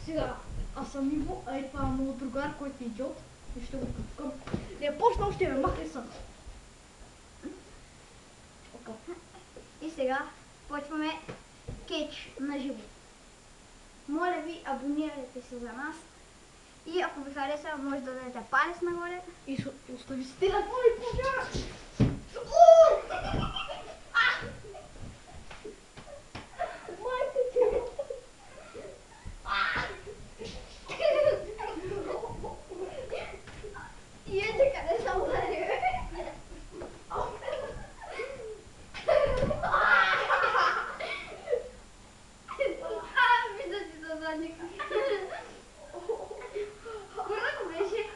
Сега, аз съм Иво, а и това е моят другар, който е идиот. И ще го пускам. Не е почнал, ще ме махне съм. И сега почваме кетч на живо. Моля ви, абонирайте се за нас. И ако ви хареса, може да дадете палец нагоре. И остави си телефона и продължаваш. Майка ти! И ето къде съм ударил. Вижда си за задника. Кога беше?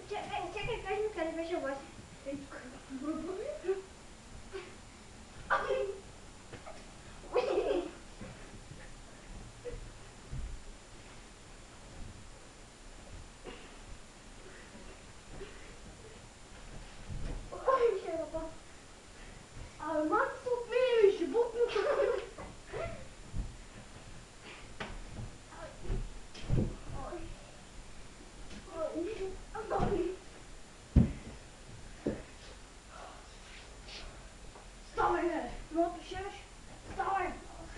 Чакай, кажи ми къде беше обаче. Абе, малко се отмени, ще бутна. Ставай, бе! Мото шеваш. Ставай!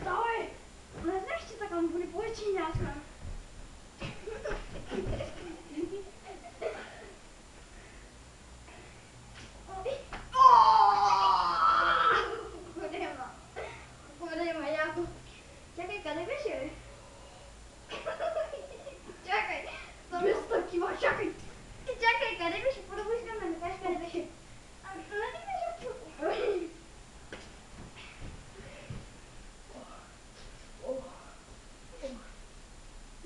Ставай! Не знаеш, че така му боли повече и няма смея. Голема, яко. Чакай, къде беше, бе? Чакай. Без такива, чакай! Чакай, къде беше? Първо искам да ми кажеш къде беше. Нали беше?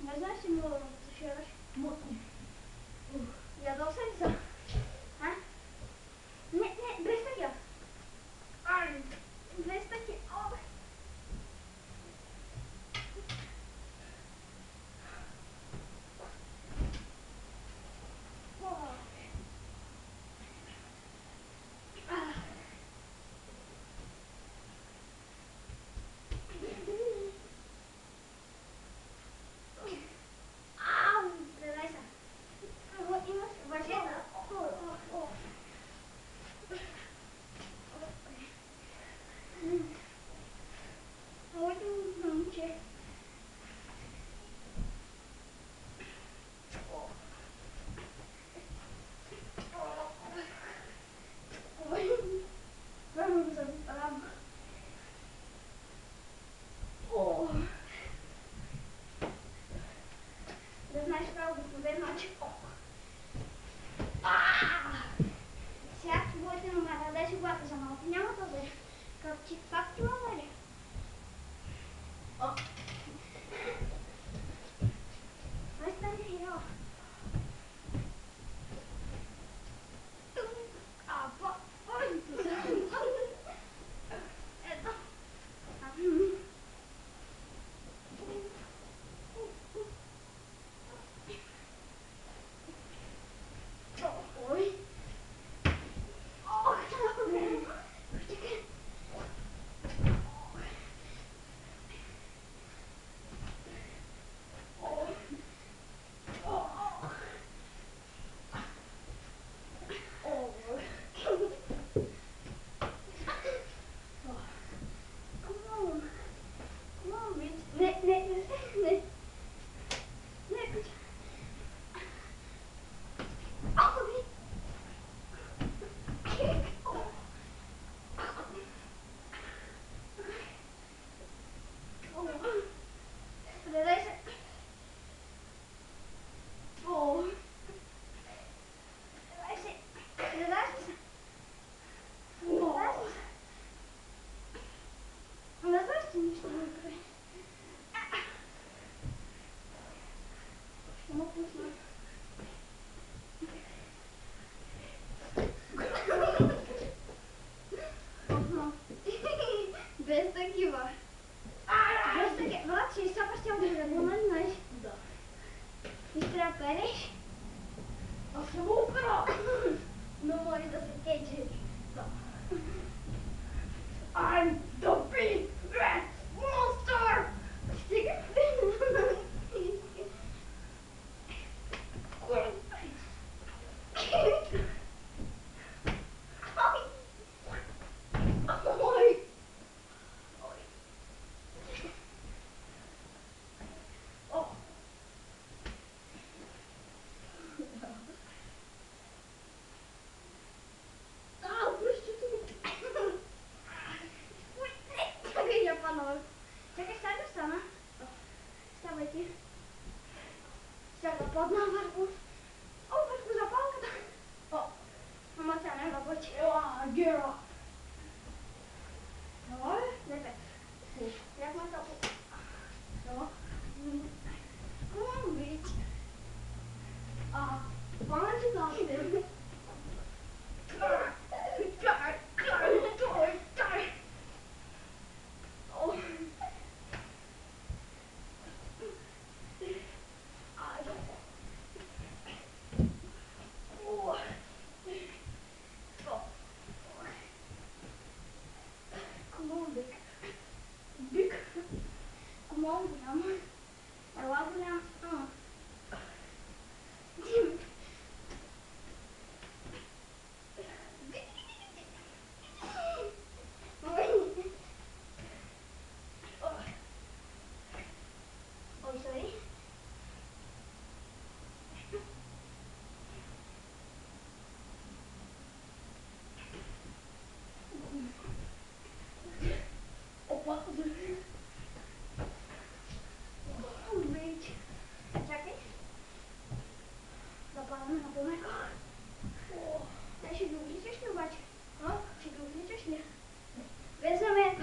Не знаеш ли мога да ме тушираш? Мотни. Ядоса ли са? А? Не, без такива. Ай! Без такива. Да знаеш право господин начин. Сега твоите номера, дай си глата за малко. Няма да бъде. Как ти ма бъде? Ай стане хилява. Ето. Ой. Без такива. Без такива. Брат, ще изсапаш цял ден, нали знаеш? Да. И трябва да переш. Аз не мога пера! Но може да се кече. Да. I'm the big red monster! Стига. Сега падна върху. О, върху запалката. О, Ама тя не работи. ела, гера. Давай. Лепе. Як ме топо. Ела. Виж. Пана ти даште. Бик. Комон голям. Ела голям. Ой, сори. Опа. Виж. Чакай. Да падаме на по-меко. Ще ги отличаш ли обаче? Ще ги отличаш ли? Везаме.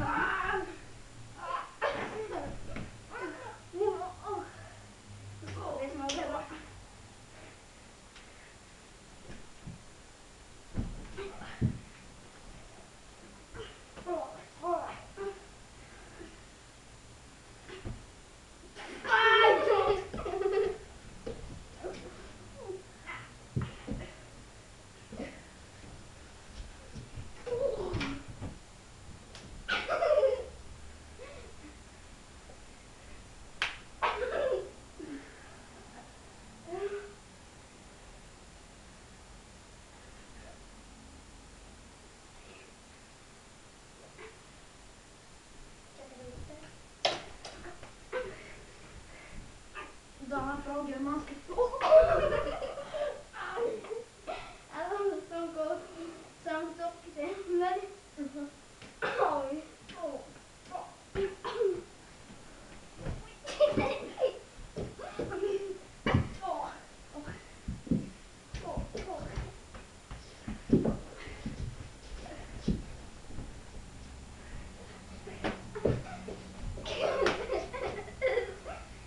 Везме обема. Да, направо германски. Аз съм да съм колко. Само топките. Нали? Ой.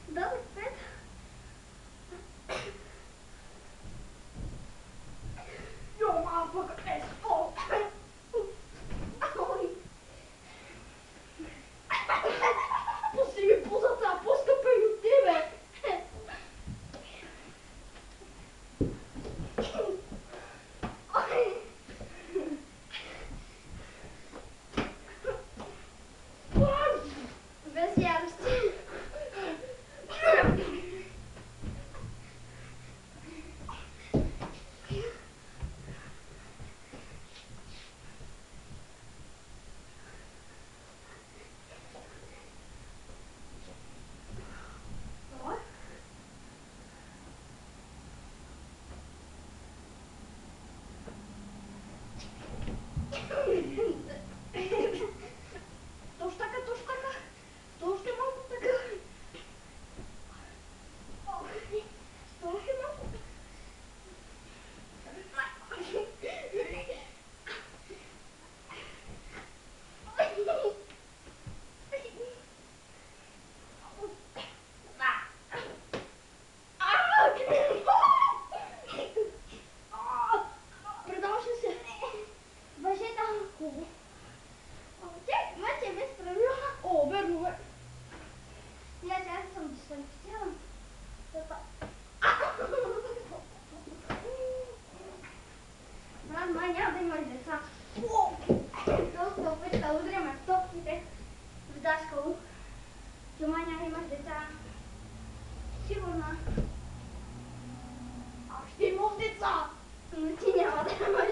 Дадох 5. Yo, motherfucker, let's go. Ой. Пусти ми пузата, по-скъпа и от тебе. Без ярости. Точно така, точно така. Още малко така. Още малко. Предаваш ли се? Въжета. Хубаво. Чек, маче ме справила. О, верно, бе. Иначе аз съм дисквалифицирана. Брат, май няма да имаш деца. Доста опит да удряме в топките в Даскало. Че май няма да имаш деца. Сигурна. Аз ще имам деца. Но ти няма да имаш